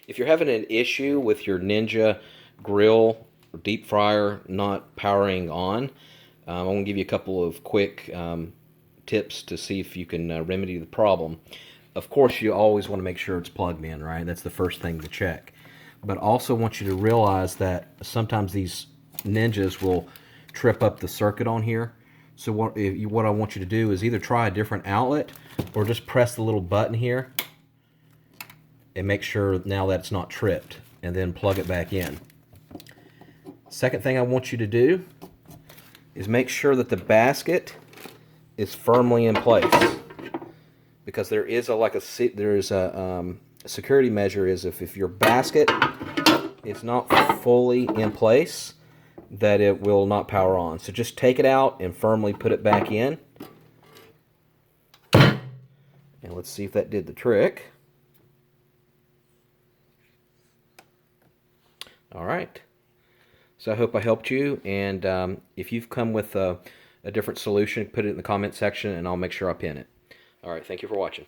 If you're having an issue with your Ninja grill or deep fryer not powering on, I'm going to give you a couple of quick tips to see if you can remedy the problem. Of course, you always want to make sure it's plugged in, right? That's the first thing to check. But also want you to realize that sometimes these Ninjas will trip up the circuit on here. So what I want you to do is either try a different outlet or just press the little button here and make sure now that it's not tripped, and then plug it back in. Second thing I want you to do is make sure that the basket is firmly in place, because there is a security measure is if your basket is not fully in place, that it will not power on. So just take it out and firmly put it back in. And let's see if that did the trick. All right. So I hope I helped you, and if you've come with a different solution, put it in the comment section and I'll make sure I pin it. All right, thank you for watching.